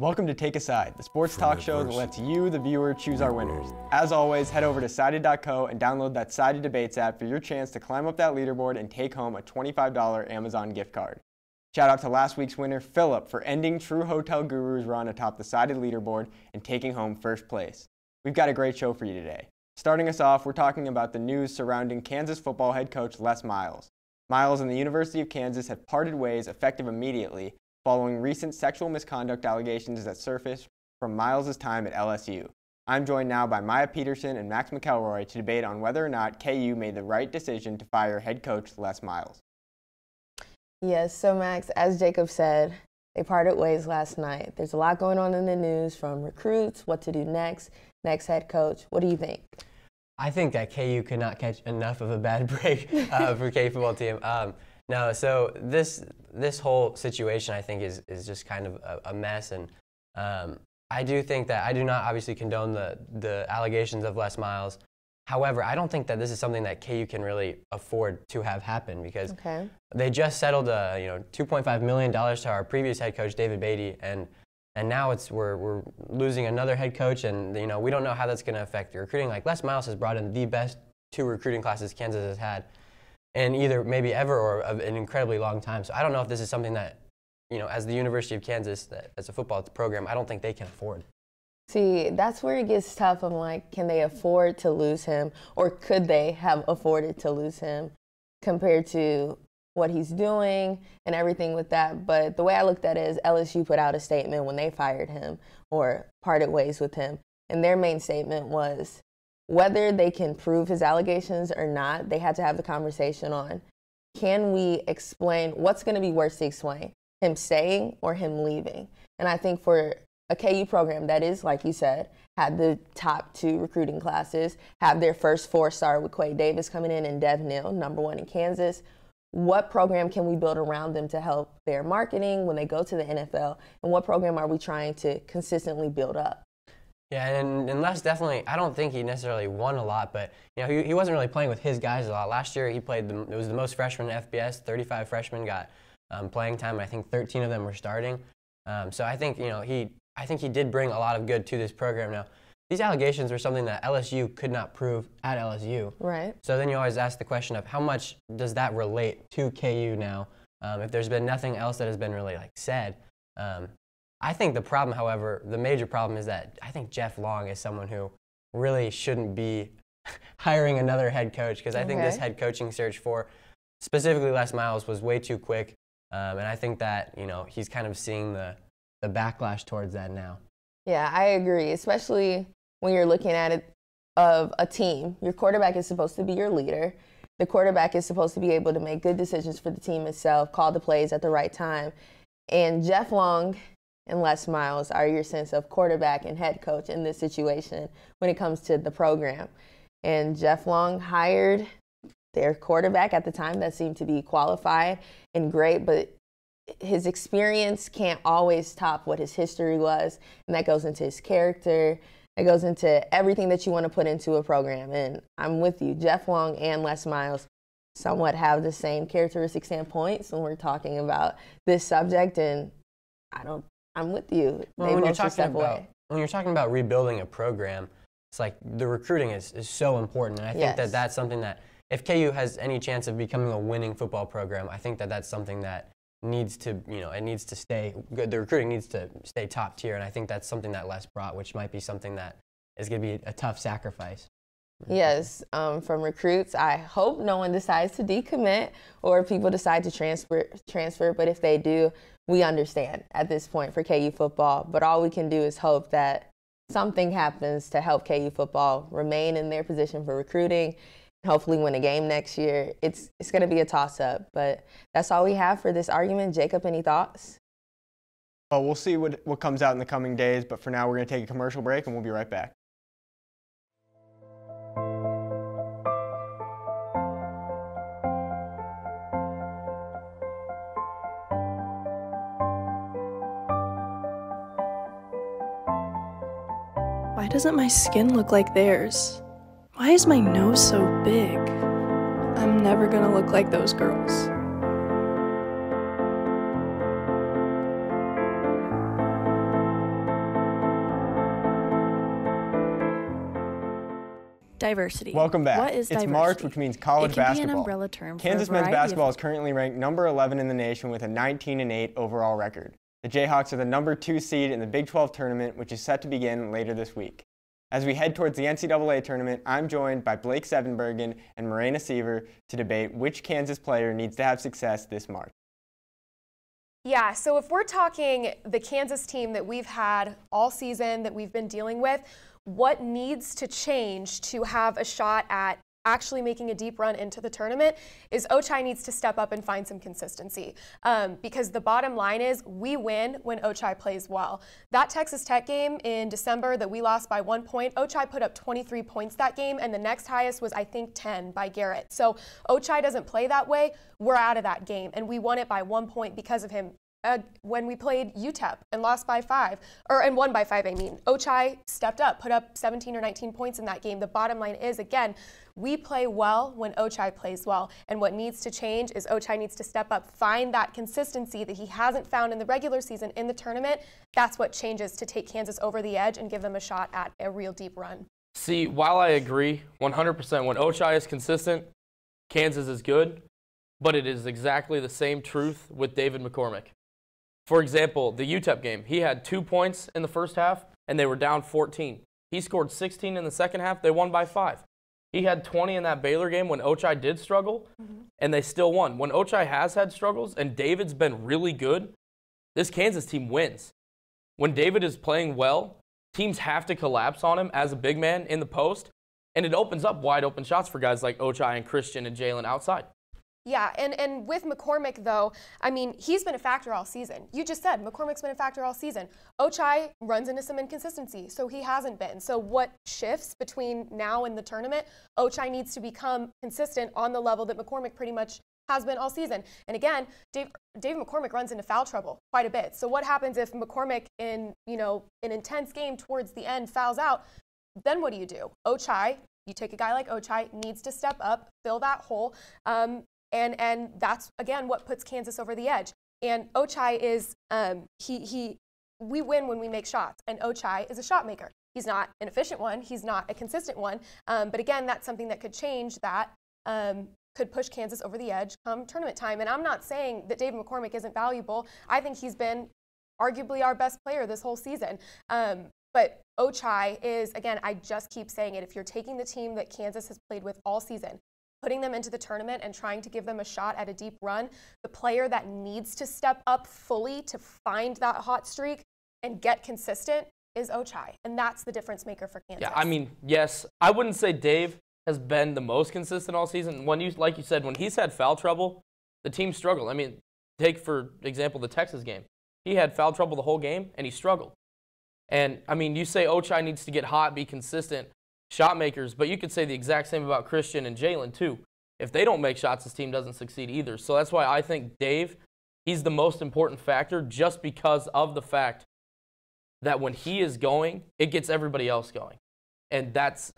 Welcome to TakeaSide, the sports talk show that lets you, the viewer, choose our winners. As always, head over to sided.co and download that Sided Debates app for your chance to climb up that leaderboard and take home a $25 Amazon gift card. Shout out to last week's winner, Philip, for ending True Hotel Guru's run atop the Sided leaderboard and taking home first place. We've got a great show for you today. Starting us off, we're talking about the news surrounding Kansas football head coach Les Miles. Miles and the University of Kansas have parted ways effective immediately, following recent sexual misconduct allegations that surfaced from Miles' time at LSU. I'm joined now by Maya Peterson and Max McElroy to debate on whether or not KU made the right decision to fire head coach Les Miles. Yes, so Max, as Jacob said, they parted ways last night. There's a lot going on in the news, from recruits, what to do next head coach. What do you think? I think that KU could not catch enough of a bad break for KU football team. No, so this whole situation, I think, is just kind of a mess, and I do think that I do not obviously condone the allegations of Les Miles. However, I don't think that this is something that KU can really afford to have happen, because they just settled $2.5 million to our previous head coach David Beatty, and now we're losing another head coach, and we don't know how that's going to affect the recruiting. Like, Les Miles has brought in the best 2 recruiting classes Kansas has had in either maybe ever or an incredibly long time. So I don't know if this is something that, as the University of Kansas, as a football program, I don't think they can afford. See, that's where it gets tough. I'm like, can they afford to lose him, or could they have afforded to lose him compared to what he's doing and everything with that? But the way I looked at it is LSU put out a statement when they fired him or parted ways with him, and their main statement was whether they can prove his allegations or not. They had to have the conversation on, can we explain what's going to be worse to explain, him staying or him leaving? And I think for a KU program that is, like you said, had the top 2 recruiting classes, have their first 4-star with Quay Davis coming in and Dev Neal, #1 in Kansas, what program can we build around them to help their marketing when they go to the NFL? And what program are we trying to consistently build up? Yeah, and Les definitely, I don't think he necessarily won a lot, but he wasn't really playing with his guys a lot. Last year he played, it was the most freshmen in FBS, 35 freshmen got playing time, and I think 13 of them were starting. So I think, I think he did bring a lot of good to this program. Now, these allegations were something that LSU could not prove at LSU. Right. So then you always ask the question of how much does that relate to KU now, if there's been nothing else that has been really said. I think the problem, however, the major problem is that I think Jeff Long is someone who really shouldn't be hiring another head coach, because I think this head coaching search for specifically Les Miles was way too quick, and I think that he's kind of seeing the backlash towards that now. Yeah, I agree, especially when you're looking at it of a team. Your quarterback is supposed to be your leader. The quarterback is supposed to be able to make good decisions for the team itself, call the plays at the right time. And Jeff Long and Les Miles are your sense of quarterback and head coach in this situation when it comes to the program. And Jeff Long hired their quarterback at the time that seemed to be qualified and great, but his experience can't always top what his history was, and that goes into his character. It goes into everything that you want to put into a program. And I'm with you. Jeff Long and Les Miles somewhat have the same characteristics and points when we're talking about this subject, and I'm with you. Well, when you're talking about rebuilding a program, it's like the recruiting is so important, and I think that that's something that if KU has any chance of becoming a winning football program, I think that that's something that needs to, it needs to stay good. The recruiting needs to stay top tier, and I think that's something that Les brought, which might be something that is going to be a tough sacrifice. Yes, from recruits, I hope no one decides to decommit or people decide to transfer, but if they do, we understand at this point for KU football. But all we can do is hope that something happens to help KU football remain in their position for recruiting, hopefully win a game next year. It's going to be a toss-up, but that's all we have for this argument. Jacob, any thoughts? Well, we'll see what comes out in the coming days, but for now we're going to take a commercial break and we'll be right back. Why doesn't my skin look like theirs? Why is my nose so big? I'm never gonna look like those girls. Diversity. Welcome back. What is it's diversity? March, which means college It can basketball. be an umbrella term for Kansas a men's variety basketball of is currently ranked number 11 in the nation with a 19-8 overall record. The Jayhawks are the number 2 seed in the Big 12 tournament, which is set to begin later this week. As we head towards the NCAA tournament, I'm joined by Blake Sevenbergen and Morena Seaver to debate which Kansas player needs to have success this March. Yeah, so if we're talking the Kansas team that we've had all season, that we've been dealing with, what needs to change to have a shot at actually making a deep run into the tournament is Ochai needs to step up and find some consistency. Because the bottom line is we win when Ochai plays well. That Texas Tech game in December that we lost by 1 point, Ochai put up 23 points that game, and the next highest was, I think, 10 by Garrett. So Ochai doesn't play that way, we're out of that game, and we won it by 1 point because of him. When we played UTEP and lost by 5, and won by 5, I mean, Ochai stepped up, put up 17 or 19 points in that game. The bottom line is, again, we play well when Ochai plays well. And what needs to change is Ochai needs to step up, find that consistency that he hasn't found in the regular season in the tournament. That's what changes to take Kansas over the edge and give them a shot at a real deep run. See, while I agree 100% when Ochai is consistent, Kansas is good, but it is exactly the same truth with David McCormick. For example, the UTEP game, he had 2 points in the first half, and they were down 14. He scored 16 in the second half. They won by 5. He had 20 in that Baylor game when Ochai did struggle, and they still won. When Ochai has had struggles and David's been really good, this Kansas team wins. When David is playing well, teams have to collapse on him as a big man in the post, and it opens up wide open shots for guys like Ochai and Christian and Jaylen outside. Yeah, and with McCormick, though, I mean, he's been a factor all season. You just said McCormick's been a factor all season. Ochai runs into some inconsistency, so he hasn't been. So what shifts between now and the tournament? Ochai needs to become consistent on the level that McCormick pretty much has been all season. And again, David McCormick runs into foul trouble quite a bit. So what happens if McCormick in, an intense game towards the end fouls out? Then what do? Ochai, you take a guy like Ochai, needs to step up, fill that hole. And that's, again, what puts Kansas over the edge. And Ochai is, we win when we make shots. And Ochai is a shot maker. He's not an efficient one. He's not a consistent one. But again, that's something that could change that, could push Kansas over the edge come tournament time. And I'm not saying that David McCormick isn't valuable. I think he's been arguably our best player this whole season. But Ochai is, again, I just keep saying it, if you're taking the team that Kansas has played with all season, putting them into the tournament and trying to give them a shot at a deep run, the player that needs to step up fully to find that hot streak and get consistent is Ochai. And that's the difference maker for Kansas. Yeah, I mean, yes, I wouldn't say Dave has been the most consistent all season. Like you said, when he's had foul trouble, the team struggled. I mean, take, for example, the Texas game. He had foul trouble the whole game, and he struggled. And, I mean, you say Ochai needs to get hot, be consistent, shot makers, but you could say the exact same about Christian and Jaylen too. If they don't make shots, this team doesn't succeed either. So that's why I think Dave, he's the most important factor just because of the fact that when he is going, it gets everybody else going. And that's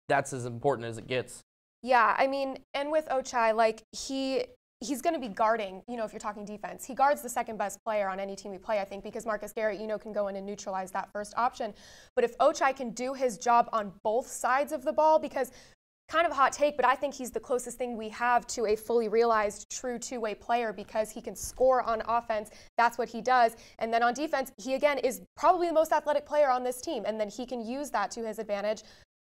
as important as it gets. Yeah, I mean, and with Ochai, like, he's going to be guarding, if you're talking defense. He guards the second best player on any team we play, I think, because Marcus Garrett, can go in and neutralize that first option. But if Ochai can do his job on both sides of the ball, because kind of a hot take, but I think he's the closest thing we have to a fully realized true two-way player because he can score on offense. That's what he does. And then on defense, he, again, is probably the most athletic player on this team. And then he can use that to his advantage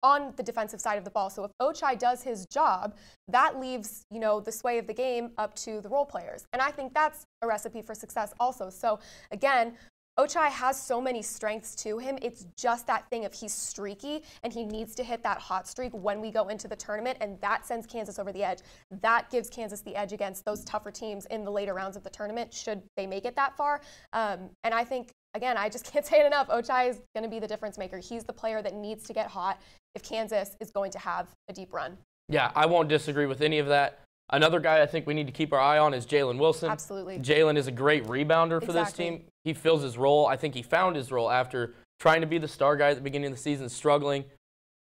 on the defensive side of the ball. So if Ochai does his job, that leaves, the sway of the game up to the role players. And I think that's a recipe for success also. So again, Ochai has so many strengths to him. It's just that thing of he's streaky and he needs to hit that hot streak when we go into the tournament, and that sends Kansas over the edge. That gives Kansas the edge against those tougher teams in the later rounds of the tournament, should they make it that far. And I think, again, I just can't say it enough. Ochai is going to be the difference maker. He's the player that needs to get hot if Kansas is going to have a deep run. Yeah, I won't disagree with any of that. Another guy I think we need to keep our eye on is Jaylen Wilson. Absolutely. Jaylen is a great rebounder for this team. He fills his role. I think he found his role after trying to be the star guy at the beginning of the season, struggling.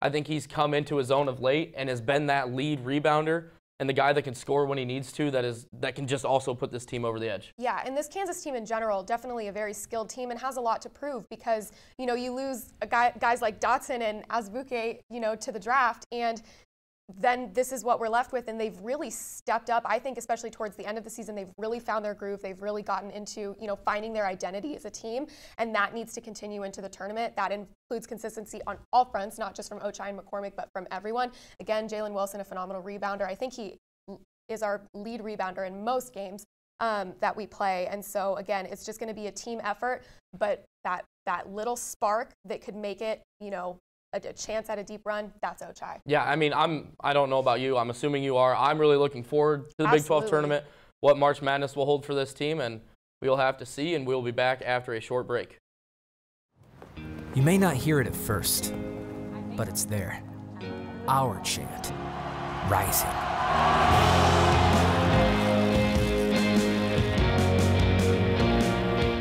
I think he's come into his own of late and has been that lead rebounder and the guy that can score when he needs to, that can just also put this team over the edge. Yeah, and this Kansas team in general, definitely a very skilled team and has a lot to prove because, you know, you lose guys like Dotson and Azubuike, you know, to the draft, and then this is what we're left with, and they've really stepped up. I think especially towards the end of the season, they've really found their groove. They've really gotten into, you know, finding their identity as a team, and that needs to continue into the tournament. That includes consistency on all fronts, not just from Ochai and McCormick, but from everyone. Again, Jaylen Wilson, a phenomenal rebounder. I think he is our lead rebounder in most games that we play, and so again, it's just going to be a team effort, but that little spark that could make it, you know, a chance at a deep run, that's Ochai. Yeah, I mean, I don't know about you. I'm assuming you are. I'm really looking forward to the Big 12 tournament, what March Madness will hold for this team, and we'll have to see, and we'll be back after a short break. You may not hear it at first, but it's there. Our chant, rising.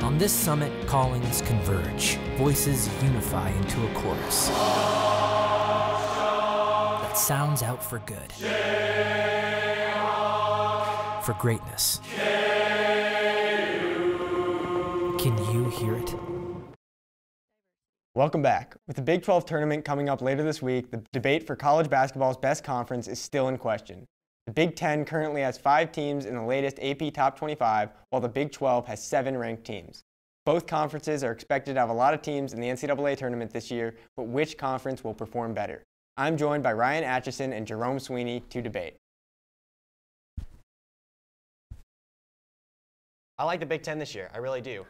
On this summit, callings converge, voices unify into a chorus that sounds out for good, for greatness. Can you hear it? Welcome back. With the Big 12 tournament coming up later this week, the debate for college basketball's best conference is still in question. The Big 10 currently has 5 teams in the latest AP Top 25, while the Big 12 has 7 ranked teams. Both conferences are expected to have a lot of teams in the NCAA tournament this year, but which conference will perform better? I'm joined by Ryan Atchison and Jerome Sweeney to debate. I like the Big 10 this year. I really do.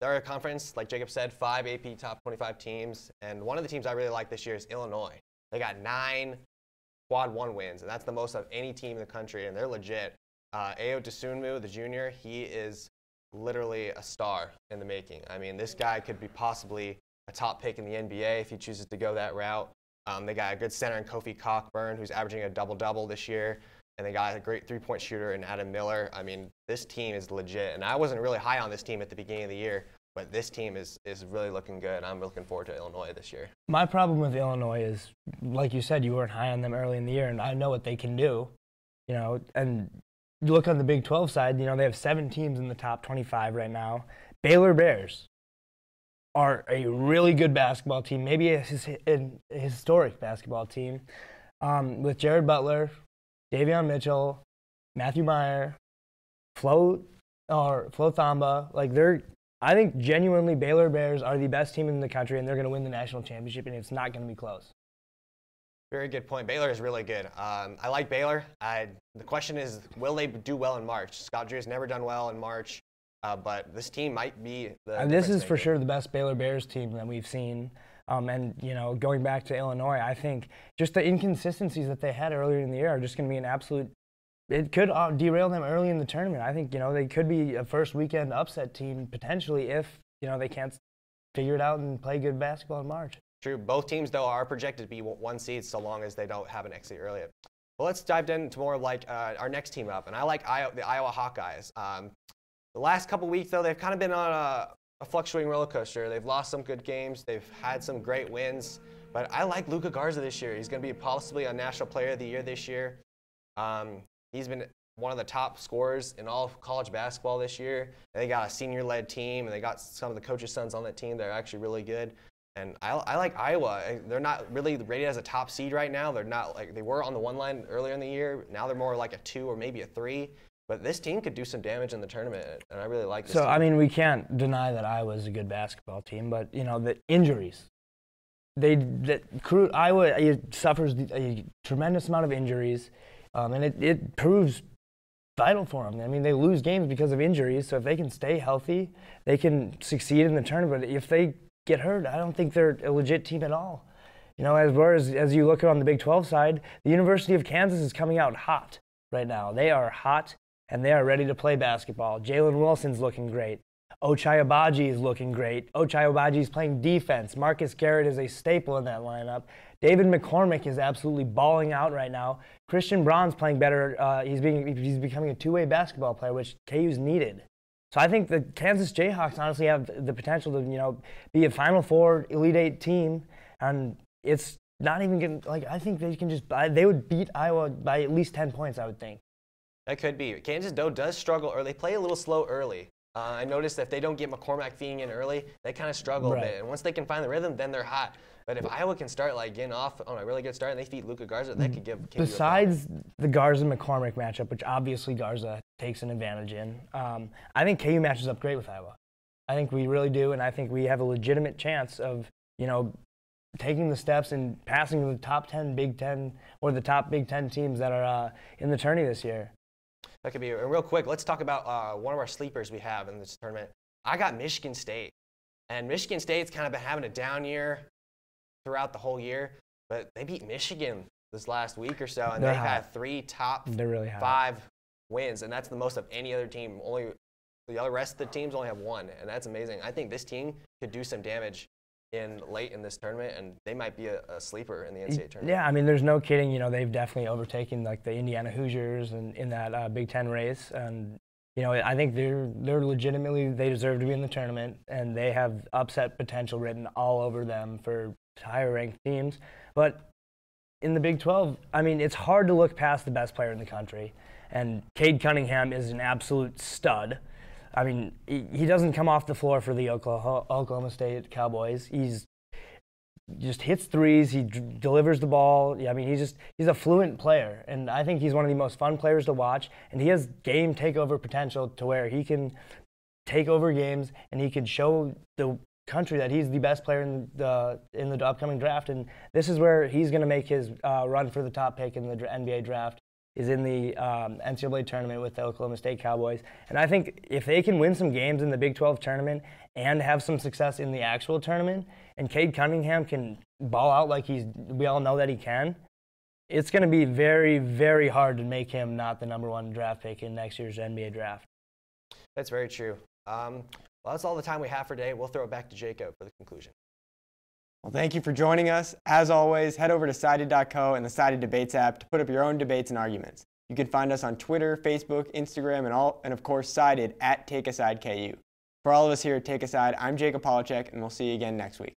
They're a conference, like Jacob said, 5 AP Top 25 teams, and one of the teams I really like this year is Illinois. They got 9 quad 1 wins, and that's the most of any team in the country, and they're legit. Ayo Dosunmu, the junior, he is literally a star in the making. I mean, this guy could be possibly a top pick in the NBA if he chooses to go that route. They got a good center in Kofi Cockburn, who's averaging a double-double this year, and they got a great three-point shooter in Adam Miller. I mean, this team is legit, and I wasn't really high on this team at the beginning of the year, but this team is really looking good. I'm looking forward to Illinois this year. My problem with Illinois is, like you said, you weren't high on them early in the year, and I know what they can do, you know, and you look on the Big 12 side, you know, they have 7 teams in the top 25 right now. Baylor Bears are a really good basketball team, maybe a historic basketball team, with Jared Butler, Davion Mitchell, Matthew Meyer, Flo Thamba. Like, I think genuinely Baylor Bears are the best team in the country, and they're going to win the national championship, and it's not going to be close. Very good point. Baylor is really good. I like Baylor. The question is, will they do well in March? Scott Drew's never done well in March, but this team might be this is for sure the best Baylor Bears team that we've seen. And, you know, going back to Illinois, I think just the inconsistencies that they had earlier in the year are just going to be an absolute – it could derail them early in the tournament. I think, you know, they could be a first weekend upset team potentially if, you know, they can't figure it out and play good basketball in March. True. Both teams, though, are projected to be 1 seed so long as they don't have an exit early. Well, let's dive into more of like our next team up, and I like the Iowa Hawkeyes. The last couple weeks, though, they've kind of been on a fluctuating roller coaster. They've lost some good games. They've had some great wins. But I like Luka Garza this year. He's going to be possibly a National Player of the Year this year. He's been one of the top scorers in all of college basketball this year. And they got a senior-led team, and they got some of the coaches' sons on that team that are actually really good. And I like Iowa. They're not really rated as a top seed right now. They're not like they were on the 1 line earlier in the year. Now they're more like a 2 or maybe a 3. But this team could do some damage in the tournament, and I really like this team. I mean, we can't deny that Iowa's a good basketball team, but, you know, the injuries. Iowa suffers a tremendous amount of injuries, and it proves vital for them. I mean, they lose games because of injuries, so if they can stay healthy, they can succeed in the tournament. If they get hurt, I don't think they're a legit team at all. You know, as you look on the Big 12 side, the University of Kansas is coming out hot right now. They are hot, and they are ready to play basketball. Jaylen Wilson's looking great. Ochai Agbaji is looking great. Ochai Agbaji is playing defense. Marcus Garrett is a staple in that lineup. David McCormick is absolutely balling out right now. Christian Braun's playing better. He's becoming a two-way basketball player, which KU's needed. So I think the Kansas Jayhawks honestly have the potential to, you know, be a Final Four, Elite Eight team, and it's not even getting, like, I think they can just, they would beat Iowa by at least 10 points, I would think. That could be. Kansas, though, does struggle, or they play a little slow early. I noticed that if they don't get McCormack feeding in early, they kind of struggle a bit. And once they can find the rhythm, then they're hot. But if Iowa can start like getting off on a really good start and they feed Luka Garza, that could give KU Besides the Garza-McCormick matchup, which obviously Garza takes an advantage in, I think KU matches up great with Iowa. I think we really do, and I think we have a legitimate chance of, taking the steps and passing the top 10 Big Ten or the top Big Ten teams that are in the tourney this year. That could be. And real quick, let's talk about one of our sleepers we have in this tournament. I got Michigan State. And Michigan State's kind of been having a down year throughout the whole year, but they beat Michigan this last week or so, and they've had 3 top 5 wins, and that's the most of any other team. Only the other rest of the teams only have 1, and that's amazing. I think this team could do some damage late in this tournament, and they might be a sleeper in the NCAA tournament. Yeah, I mean, there's no kidding. They've definitely overtaken like the Indiana Hoosiers in that Big Ten race, and I think they're legitimately, they deserve to be in the tournament, and they have upset potential written all over them for higher ranked teams. But in the Big 12, I mean, it's hard to look past the best player in the country, and Cade Cunningham is an absolute stud. I mean, he doesn't come off the floor for the Oklahoma State Cowboys. He's just hits threes. He delivers the ball. I mean, he's a fluent player, and I think he's one of the most fun players to watch. And he has game takeover potential to where he can take over games, and he can show the country that he's the best player in the upcoming draft. And this is where he's going to make his run for the top pick in the NBA draft, is in the NCAA tournament with the Oklahoma State Cowboys. And I think if they can win some games in the Big 12 tournament and have some success in the actual tournament, and Cade Cunningham can ball out like we all know that he can, it's going to be very, very hard to make him not the #1 draft pick in next year's NBA draft. That's very true. Well, that's all the time we have for today. We'll throw it back to Jacob for the conclusion. Well, thank you for joining us. As always, head over to Sided.co and the Sided Debates app to put up your own debates and arguments. You can find us on Twitter, Facebook, Instagram, and of course, Sided at TakeaSide KU. For all of us here at TakeaSide, I'm Jacob Polachek, and we'll see you again next week.